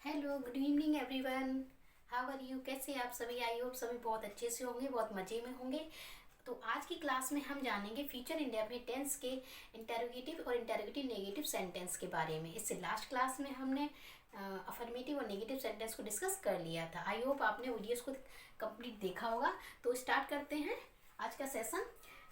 Hello, good evening everyone. How are you? कैसे आप सभी? आई होप सभी बहुत अच्छे से होंगे, बहुत मज़े में होंगे। तो आज की क्लास में हम जानेंगे फ्यूचर इंडेफिनिट टेंस के इंटरोगेटिव और इंटरोगेटिव नेगेटिव सेंटेंस के बारे में। इससे लास्ट क्लास में हमने अफर्मेटिव और नेगेटिव सेंटेंस को डिस्कस कर लिया था। आई होप आपने वीडियोस को कंप्लीट देखा होगा। तो स्टार्ट करते हैं आज का सेशन।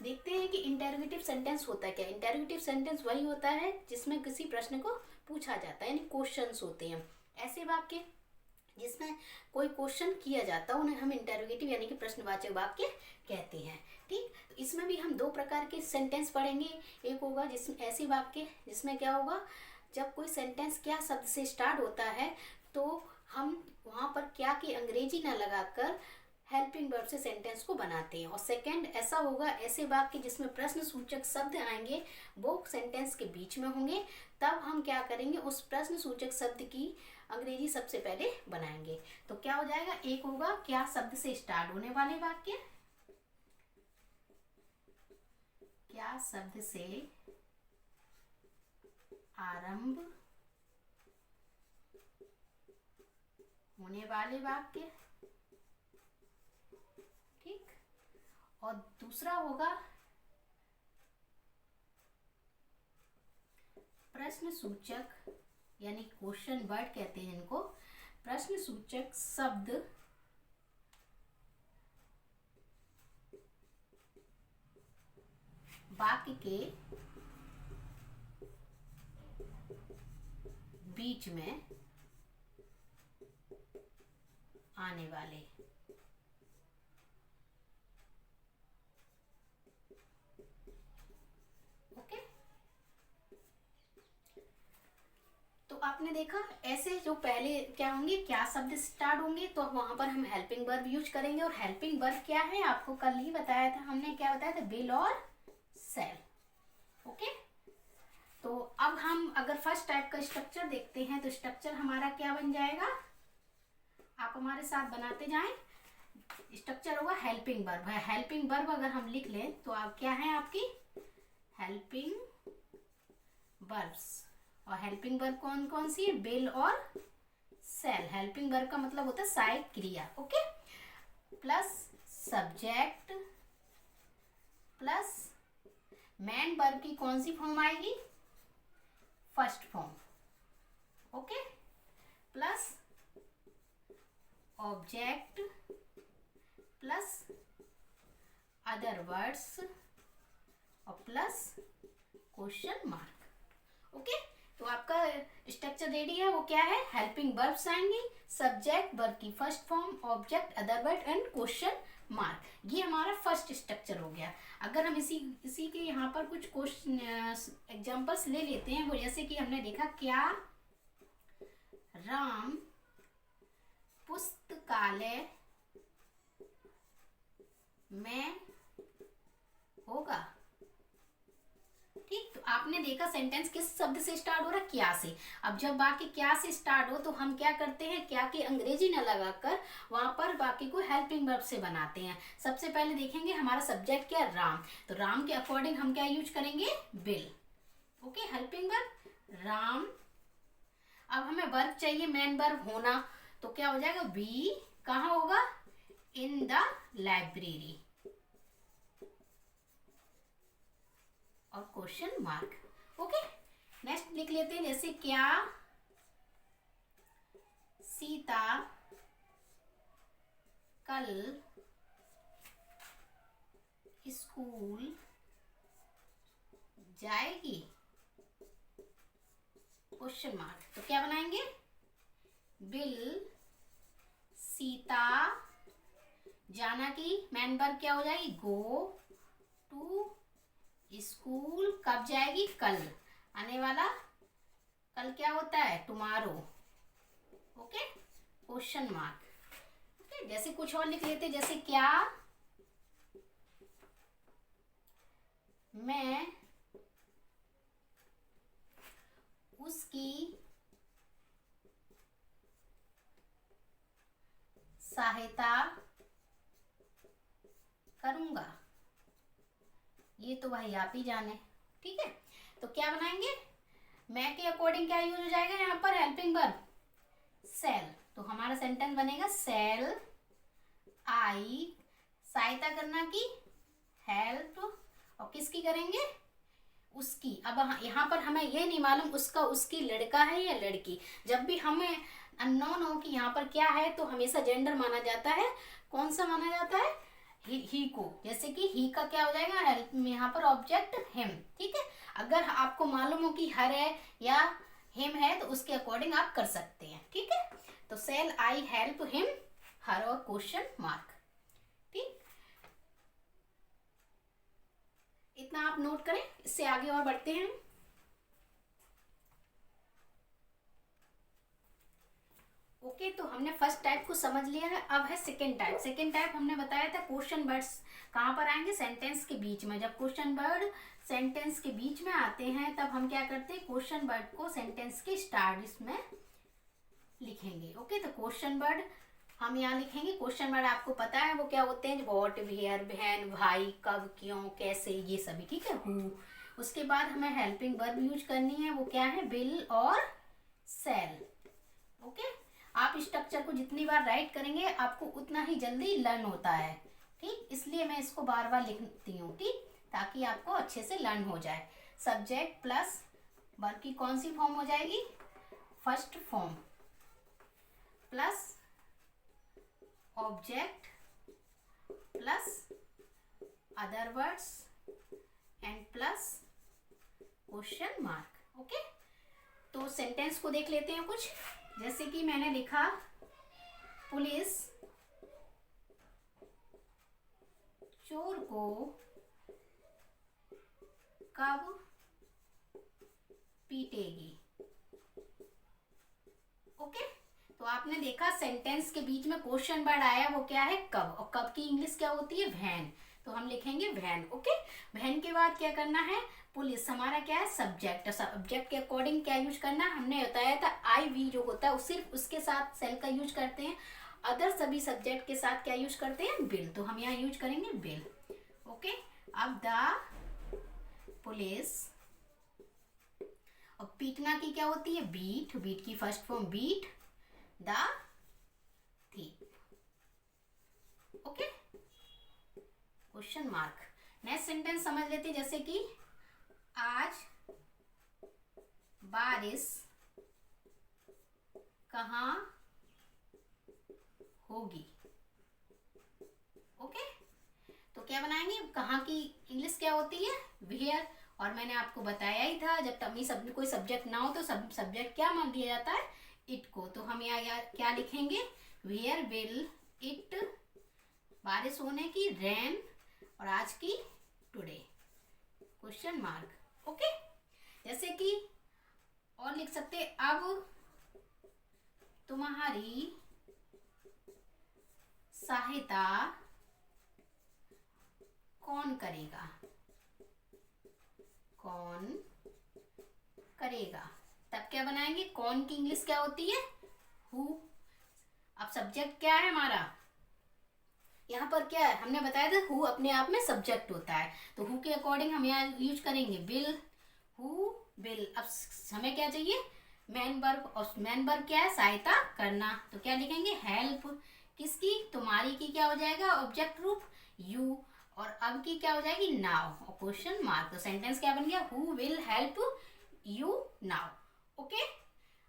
देखते हैं कि इंटरोगेटिव सेंटेंस होता है क्या। इंटरोगेटिव सेंटेंस वही होता है जिसमें किसी प्रश्न को पूछा जाता है, यानी क्वेश्चंस होते हैं। ऐसे वाक्य जिसमें कोई क्वेश्चन किया जाता है उन्हें हम इंटरोगेटिव यानी कि प्रश्नवाचक वाक्य कहते हैं। ठीक, तो इसमें भी हम दो प्रकार के सेंटेंस पढ़ेंगे। एक होगा जिसमें ऐसे वाक्य जिसमें क्या होगा, जब कोई सेंटेंस क्या शब्द से स्टार्ट होता है तो हम वहाँ पर क्या की अंग्रेजी ना लगाकर हेल्पिंग वर्ब से सेंटेंस को बनाते हैं। और सेकंड ऐसा होगा, ऐसे वाक्य जिसमें प्रश्न सूचक शब्द आएंगे वो सेंटेंस के बीच में होंगे, तब हम क्या करेंगे, उस प्रश्न सूचक शब्द की अंग्रेजी सबसे पहले बनाएंगे। तो क्या हो जाएगा, एक होगा क्या शब्द से स्टार्ट होने वाले वाक्य, क्या शब्द से आरंभ होने वाले वाक्य। ठीक, और दूसरा होगा प्रश्न सूचक यानी क्वेश्चन वर्ड कहते हैं इनको, प्रश्न सूचक शब्द वाक्य के बीच में आने वाले। ओके, तो आपने देखा ऐसे जो पहले क्या होंगे, क्या शब्द स्टार्ट होंगे तो वहां पर हम हेल्पिंग वर्ब यूज करेंगे। और हेल्पिंग वर्ब क्या है, आपको कल ही बताया था हमने, क्या बताया था, विल और सेल। ओके, तो अब हम अगर फर्स्ट टाइप का स्ट्रक्चर देखते हैं तो स्ट्रक्चर हमारा क्या बन जाएगा, आप हमारे साथ बनाते जाएं। स्ट्रक्चर होगा हेल्पिंग वर्ब है। हेल्पिंग वर्ब अगर हम लिख लें तो आप क्या है आपकी हेल्पिंग वर्ब्स। और हेल्पिंग वर्ब कौन कौन सी है, विल और सेल। हेल्पिंग वर्ब का मतलब होता है सहायक क्रिया। Okay, plus subject plus main verb की कौन सी फॉर्म आएगी, first form. Okay, plus object plus other words और प्लस क्वेश्चन मार्क। ओके, तो आपका स्ट्रक्चर रेडी है। वो क्या है, हेल्पिंग वर्ब्स आएंगे, सब्जेक्ट वर्ब की first form, object other word and question mark. ये हमारा फर्स्ट स्ट्रक्चर हो गया। अगर हम इसी के यहाँ पर कुछ क्वेश्चन एग्जांपल्स ले लेते हैं, वो जैसे कि हमने देखा, क्या राम पुस्तकालय में होगा। ठीक, तो आपने देखा सेंटेंस किस शब्द से स्टार्ट हो रहा है, क्या से। अब जब वाक्य क्या से स्टार्ट हो तो हम क्या करते हैं, क्या की अंग्रेजी न लगाकर वहां पर वाक्य को हेल्पिंग वर्ब से बनाते हैं। सबसे पहले देखेंगे हमारा सब्जेक्ट क्या, राम। तो राम के अकॉर्डिंग हम क्या यूज करेंगे, will. Okay, helping verb Ram. अब हमें वर्ब चाहिए, मेन वर्ब होना, तो क्या हो जाएगा, बी। कहाँ होगा, इन द लाइब्रेरी और क्वेश्चन मार्क। ओके, नेक्स्ट लिख लेते हैं, जैसे क्या सीता कल स्कूल जाएगी, क्वेश्चन मार्क। तो क्या बनाएंगे, विल सीता, जाना की मेन वर्ब क्या हो जाएगी, गो टू स्कूल, कब जाएगी, कल। आने वाला कल क्या होता है, tomorrow. Okay, question mark. Okay, जैसे कुछ और लिख लेते, जैसे क्या मैं उसकी सहायता करूंगा। ये तो भाई आप ही जाने। ठीक है, तो क्या बनाएंगे, मैं के अकॉर्डिंग क्या यूज हो जाएगा यहाँ पर, हेल्पिंग वर्ब सेल, तो हमारा सेंटेंस बनेगा सेल आई, सहायता करना की, हेल्प, और किसकी करेंगे, उसकी। अब यहाँ पर हमें ये नहीं मालूम उसका उसकी लड़का है या लड़की। जब भी हमें अननोन हो कि यहाँ पर क्या है तो हमेशा जेंडर माना जाता है। कौन सा माना जाता है, ही को। जैसे कि ही का क्या हो जाएगा, हेल्प में यहाँ पर ऑब्जेक्ट हिम। ठीक है, अगर आपको मालूम हो कि हर है या हिम है तो उसके अकॉर्डिंग आप कर सकते हैं। ठीक है, तो सेल आई हेल्प हिम, हर और क्वेश्चन मार्क। ठीक, इतना आप नोट करें, इससे आगे और बढ़ते हैं। ओके, तो हमने फर्स्ट टाइप को समझ लिया है। अब है सेकेंड टाइप। सेकेंड टाइप हमने बताया था क्वेश्चन वर्ड्स कहाँ पर आएंगे, सेंटेंस के बीच में। जब क्वेश्चन वर्ड सेंटेंस के बीच में आते हैं तब हम क्या करते हैं, क्वेश्चन वर्ड को सेंटेंस के स्टार्ट इसमें लिखेंगे। ओके, तो क्वेश्चन वर्ड हम यहाँ लिखेंगे। क्वेश्चन वर्ड आपको पता है वो क्या होते हैं, व्हाट, वेयर, व्हेन, व्हाई, कब, क्यों, कैसे, ये सभी। ठीक है, हु। उसके बाद हमें हेल्पिंग वर्ब यूज करनी है, वो क्या है, विल और सेल। ओके, आप स्ट्रक्चर को जितनी बार राइट करेंगे आपको उतना ही जल्दी लर्न होता है। ठीक, इसलिए मैं इसको बार बार लिखती हूँ, ठीक, ताकि आपको अच्छे से लर्न हो जाए। सब्जेक्ट प्लस वर्ब की कौन सी फॉर्म हो जाएगी, first form, plus object plus other words and plus question mark. Okay, तो सेंटेंस को देख लेते हैं कुछ। जैसे कि मैंने लिखा, पुलिस चोर को कब पीटेगी। ओके, तो आपने देखा सेंटेंस के बीच में क्वेश्चन वर्ड आया, वो क्या है, कब। और कब की इंग्लिश क्या होती है, व्हेन। तो हम लिखेंगे व्हेन। ओके, व्हेन के बाद क्या करना है, पुलिस हमारा क्या है, सब्जेक्ट। सब्जेक्ट के अकॉर्डिंग क्या यूज करना है, हमने बताया था आई वी जो होता है सिर्फ उसके साथ सेल का यूज करते हैं। अदर सभी सब्जेक्ट के साथ क्या यूज करते हैं, विल। तो हम यहाँ यूज करेंगे विल। ओके, अब द पुलिस, और पीटना की क्या होती है, बीट। बीट की first form beat the thief. Okay, question mark. Next sentence समझ लेते हैं, जैसे कि आज बारिश कहाँ होगी। ओके, तो क्या बनाएंगे, कहाँ की इंग्लिश क्या होती है, वेयर। और मैंने आपको बताया ही था जब टमी सब कोई सब्जेक्ट ना हो तो सब्जेक्ट क्या मान लिया जाता है, इट को। तो हम यहाँ क्या लिखेंगे, वेयर विल इट, बारिश होने की, रेन, और आज की, टुडे, क्वेश्चन मार्क। ओके, जैसे कि और लिख सकते, अब तुम्हारी सहायता कौन करेगा, कौन करेगा। तब क्या बनाएंगे, कौन की इंग्लिश क्या होती है, हु। अब सब्जेक्ट क्या है हमारा, यहाँ पर क्या है, हमने बताया था हु अपने आप में सब्जेक्ट होता है, तो हु के अकॉर्डिंग हम यहाँ यूज करेंगे विल, हु विल। अब हमें क्या चाहिए, मैन वर्ब, और मैन वर्ब क्या है, सहायता करना। तो क्या लिखेंगे, हेल्प, किसकी, तुम्हारी की क्या हो जाएगा, ऑब्जेक्ट रूप, यू, और अब की क्या हो जाएगी, नाउ, और क्वेश्चन मार्क। तो सेंटेंस क्या बन गया, who will help you now. Okay,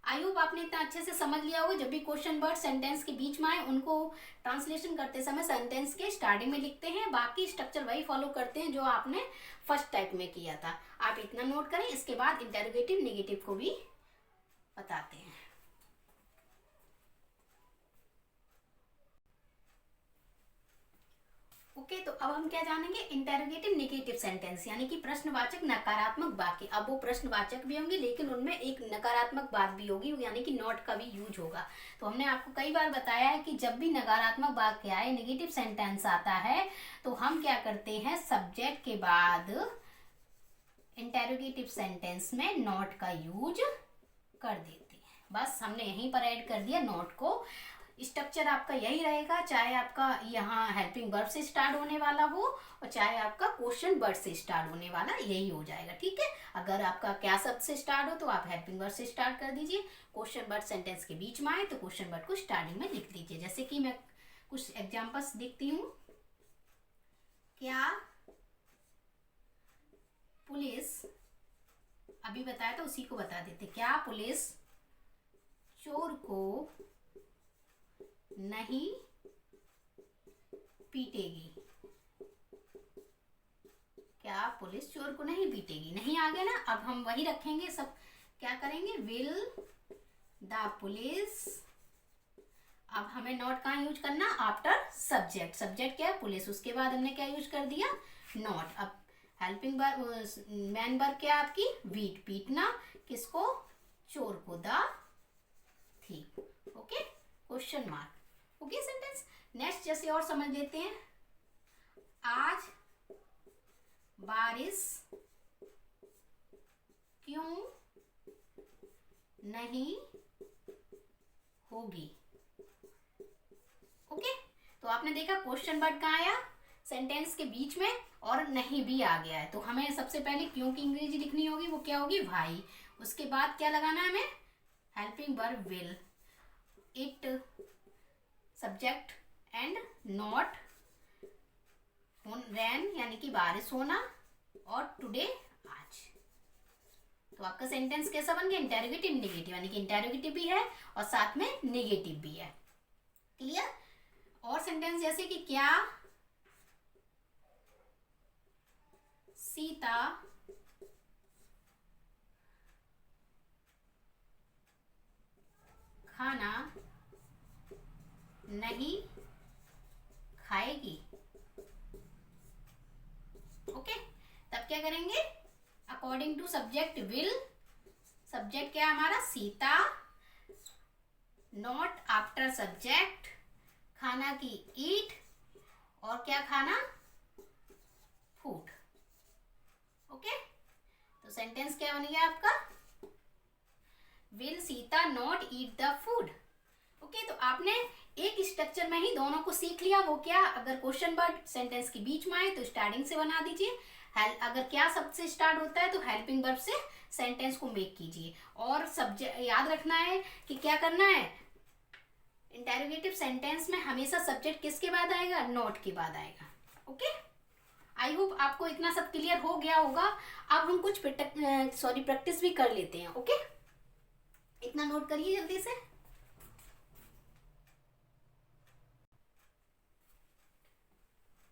I hope आपने इतना अच्छे से समझ लिया होगा। जब भी क्वेश्चन वर्ड सेंटेंस के बीच में आए उनको ट्रांसलेशन करते समय सेंटेंस के स्टार्टिंग में लिखते हैं, बाकी स्ट्रक्चर वही फॉलो करते हैं जो आपने फर्स्ट टाइप में किया था। आप इतना नोट करें, इसके बाद इंटेरोगेटिव नेगेटिव को भी बताते हैं। ओके, तो अब हम क्या जानेंगे, इंटेरोगेटिव नेगेटिव सेंटेंस, यानी कि प्रश्नवाचक नकारात्मक वाक्य। अब वो प्रश्नवाचक भी होंगे लेकिन उनमें एक नकारात्मक बात भी होगी, यानी कि नॉट का भी यूज होगा। तो हमने आपको कई बार बताया है कि जब भी नकारात्मक वाक्य आए, नेगेटिव सेंटेंस आता है, तो हम क्या करते हैं, सब्जेक्ट के बाद इंटेरोगेटिव सेंटेंस में नॉट का यूज कर देते हैं। बस हमने यहीं पर ऐड कर दिया नॉट को। स्ट्रक्चर आपका यही रहेगा, चाहे आपका यहाँ हेल्पिंग वर्ब से स्टार्ट होने वाला हो और चाहे आपका क्वेश्चन वर्ड से स्टार्ट होने वाला यही हो जाएगा, ठीक है। अगर आपका क्या शब्द से स्टार्ट हो तो आप हेल्पिंग वर्ब से स्टार्ट कर दीजिए, क्वेश्चन वर्ड सेंटेंस के बीच में आए तो क्वेश्चन वर्ड को स्टार्टिंग में लिख दीजिए। जैसे कि मैं कुछ एग्जाम्पल्स देखती हूँ। क्या पुलिस, अभी बताया था उसी को बता देते, क्या पुलिस चोर को नहीं पीटेगी? क्या पुलिस चोर को नहीं पीटेगी? नहीं आ गया ना, अब हम वही रखेंगे, सब क्या करेंगे, विल द पुलिस। अब हमें नॉट कहाँ यूज करना, आफ्टर सब्जेक्ट। सब्जेक्ट क्या है, पुलिस, उसके बाद हमने क्या यूज कर दिया, नॉट। अब हेल्पिंग वर्ब, मैन वर्ब क्या आपकी, बीट, पीटना, किसको, चोर को, the thief, okay, question mark, okay sentence. Next जैसे और समझ लेते हैं। आज बारिश क्यों नहीं होगी? ओके, तो आपने देखा क्वेश्चन वर्ड कहाँ आया, सेंटेंस के बीच में, और नहीं भी आ गया है। तो हमें सबसे पहले क्यों की अंग्रेजी लिखनी होगी, वो क्या होगी, भाई। उसके बाद क्या लगाना है हमें, helping verb will, it, subject and not, rain यानी कि बारिश होना, और टुडे आज। तो आपका सेंटेंस कैसा बन गया, इंटेरोगेटिव नेगेटिव, यानी कि इंटेरोगेटिव भी है और साथ में नेगेटिव भी है, क्लियर। और सेंटेंस जैसे कि क्या सीता खाना नहीं खाएगी? ओके, तब क्या करेंगे, according to subject will, subject क्या है हमारा, सीता, नॉट आफ्टर सब्जेक्ट, खाना की ईट, और क्या खाना, फूड, ओके। तो सेंटेंस क्या बन गया आपका, will Sita not eat the food, okay. तो आपने एक स्ट्रक्चर में ही दोनों को सीख लिया, वो क्या, अगर क्वेश्चन वर्ड सेंटेंस के बीच में आए तो स्टार्टिंग से बना दीजिए, अगर क्या शब्द से स्टार्ट होता है तो हेल्पिंग वर्ब से सेंटेंस को मेक कीजिए। और सब्जेक्ट याद रखना है कि क्या करना है, इंटेरोगेटिव सेंटेंस में हमेशा सब्जेक्ट किसके बाद आएगा, नॉट के बाद आएगा, ओके। आई होप आपको इतना सब क्लियर हो गया होगा। अब हम कुछ प्रैक्टिस भी कर लेते हैं, ओके। इतना नोट करिए जल्दी से।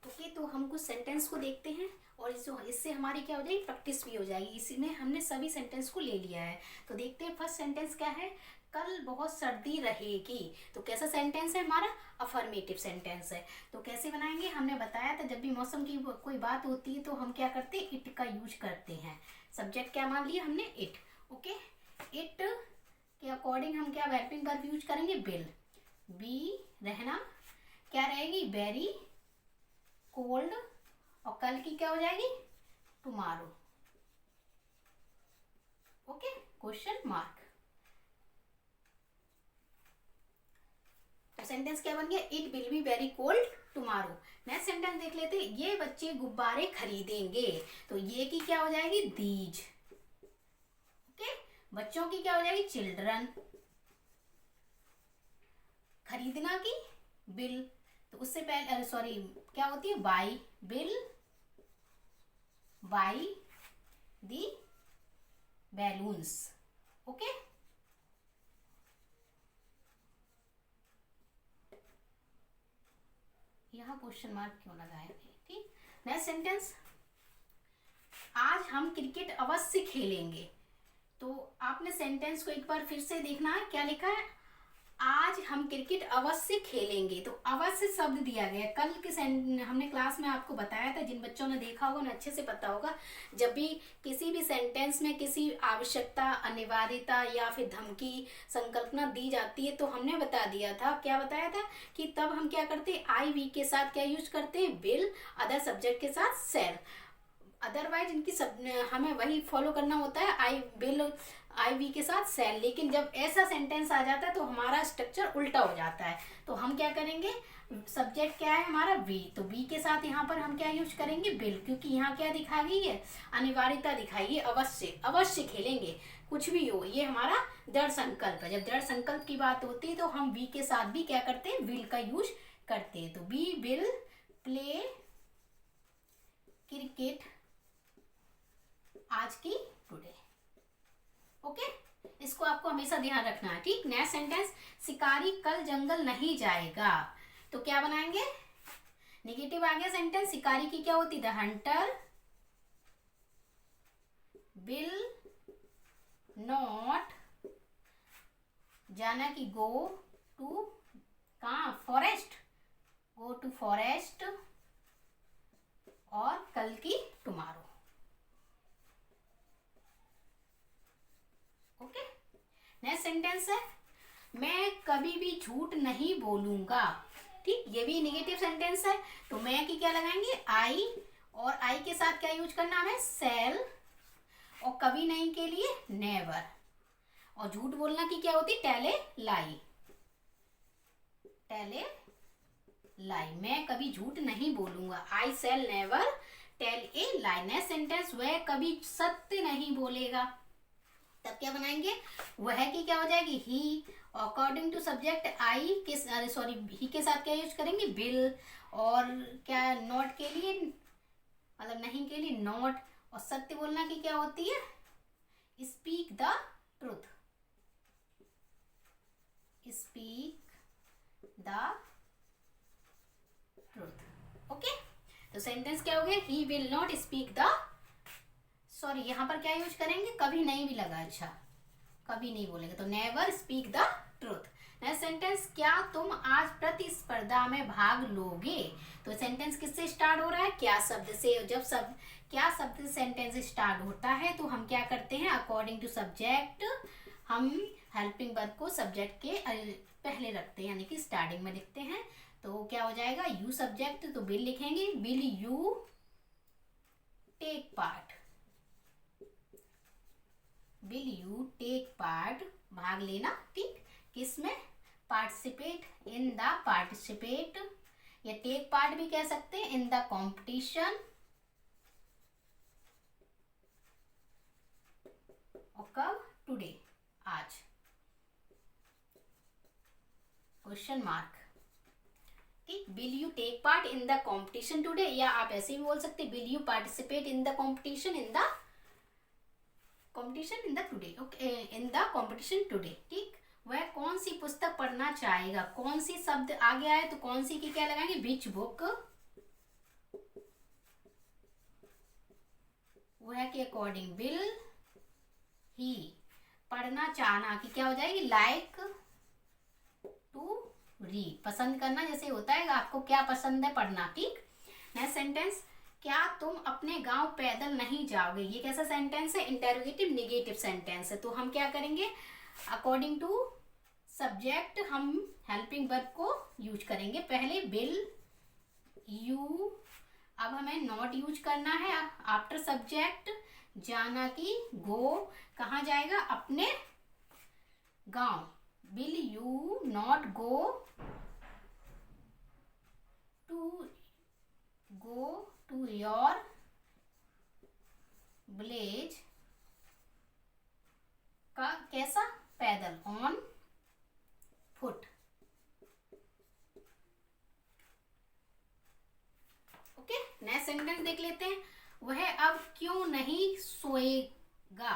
ओके, तो हम कुछ सेंटेंस को देखते हैं और इससे हमारी क्या हो जाएगी, प्रैक्टिस भी हो जाएगी। इसमें हमने सभी सेंटेंस को ले लिया है। तो देखते हैं फर्स्ट सेंटेंस क्या है, कल बहुत सर्दी रहेगी। तो कैसा सेंटेंस है हमारा, अफर्मेटिव सेंटेंस है। तो कैसे बनाएंगे, हमने बताया था जब भी मौसम की कोई बात होती है तो हम क्या करते हैं, इट का यूज करते हैं। सब्जेक्ट क्या मान लिया हमने, इट, ओके। इट के अकॉर्डिंग हम क्या हेल्पिंग वर्ब यूज करेंगे, विल, बी रहना, क्या रहेगी, वेरी कोल्ड, और कल की क्या हो जाएगी, टुमारो, ओके, क्वेश्चन मार्क। तो सेंटेंस क्या बन गया, it will be very cold tomorrow. Next sentence देख लेते हैं, ये बच्चे गुब्बारे खरीदेंगे। तो ये की क्या हो जाएगी, दीज, ओके। बच्चों की क्या हो जाएगी, चिल्ड्रन, खरीदना की बिल, तो उससे पहले सॉरी क्या होती है, by, bill by the balloons, okay. यहाँ क्वेश्चन मार्क क्यों लगाया, ठीक। नेक्स्ट सेंटेंस, आज हम क्रिकेट अवश्य खेलेंगे। तो आपने सेंटेंस को एक बार फिर से देखना है, क्या लिखा है, आज हम क्रिकेट अवश्य खेलेंगे। तो अवश्य शब्द दिया गया, कल के हमने क्लास में आपको बताया था, जिन बच्चों ने देखा होगा उन्हें अच्छे से पता होगा, जब भी किसी भी सेंटेंस में किसी आवश्यकता, अनिवार्यता या फिर धमकी, संकल्पना दी जाती है तो हमने बता दिया था, क्या बताया था कि तब हम क्या करते हैं, आई वी के साथ क्या यूज करते हैं, विल, अदर सब्जेक्ट के साथ शैल। अदरवाइज इनकी सब हमें वही फॉलो करना होता है, आई विल आई वी के साथ सेल, लेकिन जब ऐसा सेंटेंस आ जाता है तो हमारा स्ट्रक्चर उल्टा हो जाता है। तो हम क्या करेंगे, सब्जेक्ट क्या है हमारा वी, तो वी के साथ यहाँ पर हम क्या यूज करेंगे, बिल, क्योंकि यहाँ क्या दिखा गई है, अनिवार्यता दिखाई है, अवश्य अवश्य खेलेंगे कुछ भी हो, ये हमारा दृढ़ संकल्प है। जब दृढ़ संकल्प की बात होती है तो हम वी के साथ भी क्या करते हैं, विल का यूज करते हैं। तो वी विल प्ले क्रिकेट आज की टुडे। ओके, इसको आपको हमेशा ध्यान रखना है, ठीक। नेक्स्ट सेंटेंस, शिकारी कल जंगल नहीं जाएगा, तो क्या बनाएंगे, नेगेटिव आ गया सेंटेंस, शिकारी की क्या होती, द हंटर विल नॉट, जाना कि गो टू, कहाँ, फॉरेस्ट, गो टू फॉरेस्ट, और कल की टुमारो। ओके, नेक्स्ट सेंटेंस है, मैं कभी भी झूठ नहीं बोलूंगा, ठीक, ये भी नेगेटिव सेंटेंस है। तो मैं की क्या लगाएंगे, आई, और आई के साथ क्या यूज करना हमें, सेल, और कभी नहीं के लिए नेवर, और झूठ बोलना की क्या होती, टेले लाई, टेले लाई, मैं कभी झूठ नहीं बोलूंगा, I shall never tell a lie. Next sentence, वह कभी सत्य नहीं बोलेगा, तब क्या बनाएंगे, वह की क्या हो जाएगी, ही, अकॉर्डिंग टू सब्जेक्ट आई के, सॉरी ही के साथ क्या यूज करेंगे, विल, और क्या नॉट के लिए, मतलब नहीं के लिए नॉट, और सत्य बोलना की क्या होती है, speak the truth, speak the truth. Okay, तो सेंटेंस क्या हो गया, he will not speak the, sorry यहाँ पर क्या यूज करेंगे, कभी नहीं भी लगा, अच्छा कभी नहीं बोलेंगे, तो never speak the truth. Next sentence, क्या तुम आज प्रतिस्पर्धा में भाग लोगे, तो सेंटेंस किससे स्टार्ट हो रहा है, क्या शब्द से। जब सब क्या शब्द सेंटेंस स्टार्ट होता है तो हम क्या करते हैं, अकॉर्डिंग टू सब्जेक्ट हम हेल्पिंग वर्ब को सब्जेक्ट के पहले रखते हैं, यानी कि स्टार्टिंग में लिखते हैं। तो क्या हो जाएगा, यू सब्जेक्ट, तो विल लिखेंगे, will you take part, will you take part, भाग लेना, ठीक, किसमें, पार्टिसिपेट इन द, पार्टिसिपेट, या टेक पार्ट भी कह सकते हैं, इन द कॉम्पिटिशन, और कब, टुडे, आज, क्वेश्चन मार्क, ठीक, will you take part in the competition today, या आप ऐसे भी बोल सकते हैं, will you participate in the competition, in the competition in the today, okay, in the competition today, ठीक। वह कौन सी पुस्तक पढ़ना चाहेगा, कौन सी शब्द आ गया है तो कौन सी की क्या लगाएंगे, विच बुक, वह के अकॉर्डिंग विल ही, पढ़ना चाहना की क्या हो जाएगी, लाइक टू रीड, पसंद करना जैसे होता है, आपको क्या पसंद है पढ़ना, ठीक। नेक्स्ट सेंटेंस, क्या तुम अपने गांव पैदल नहीं जाओगे, ये कैसा सेंटेंस है, इंटेरोगेटिव नेगेटिव सेंटेंस है। तो हम क्या करेंगे, अकॉर्डिंग टू सब्जेक्ट हम हेल्पिंग वर्ब को यूज करेंगे, पहले विल यू, अब हमें नॉट यूज करना है, आफ्टर सब्जेक्ट, जाना की गो, कहाँ जाएगा, अपने गांव, will you not go to your village, का कैसा, पैदल, on foot. Okay, next sentence देख लेते हैं, वह अब क्यों नहीं सोएगा,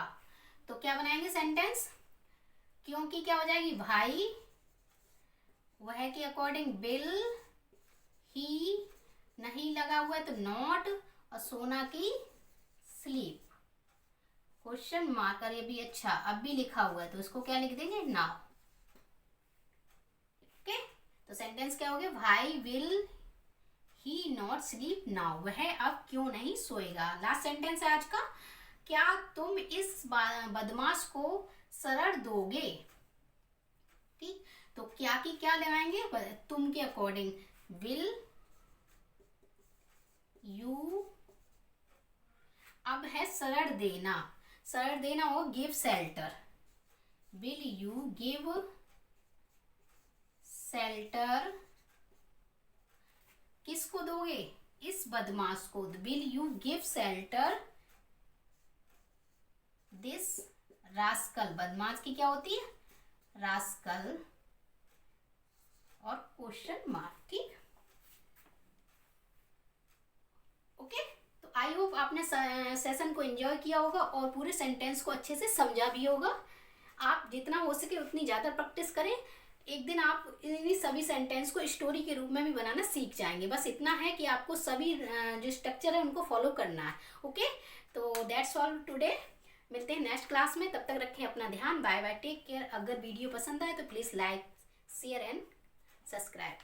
तो क्या बनाएंगे सेंटेंस, क्योंकि क्या हो जाएगी, भाई, वह के अकॉर्डिंग विल, ही, नहीं लगा हुआ है तो नॉट, और सोना की स्लीप, क्वेश्चन मार्क, और ये भी अच्छा अब भी लिखा हुआ है तो इसको क्या लिख देंगे, नाउ। ओके, तो सेंटेंस क्या हो गया, भाई will he not sleep now, वह अब क्यों नहीं सोएगा। लास्ट सेंटेंस है आज का, क्या तुम इस बदमाश को शरण दोगे, ठीक, तो क्या की क्या लगाएंगे, तुम के अकॉर्डिंग विल यू, अब है शरण देना, शरण देना हो, give shelter, will you give shelter, किसको दोगे, इस बदमाश को, will you give shelter this rascal, बदमाश की क्या होती है, रास्कल, और क्वेश्चन मार्क, ठीक। ओके, तो आई होप आपने सेशन को एंजॉय किया होगा और पूरे सेंटेंस को अच्छे से समझा भी होगा। आप जितना हो सके उतनी ज़्यादा प्रैक्टिस करें, एक दिन आप इन सभी सेंटेंस को स्टोरी के रूप में भी बनाना सीख जाएंगे। बस इतना है कि आपको सभी जो स्ट्रक्चर है उनको फॉलो करना है। ओके, तो दैट्स ऑल टुडे, मिलते हैं नेक्स्ट क्लास में, तब तक रखें अपना ध्यान, बाय बाय, टेक केयर। अगर वीडियो पसंद आए तो please like, share and subscribe.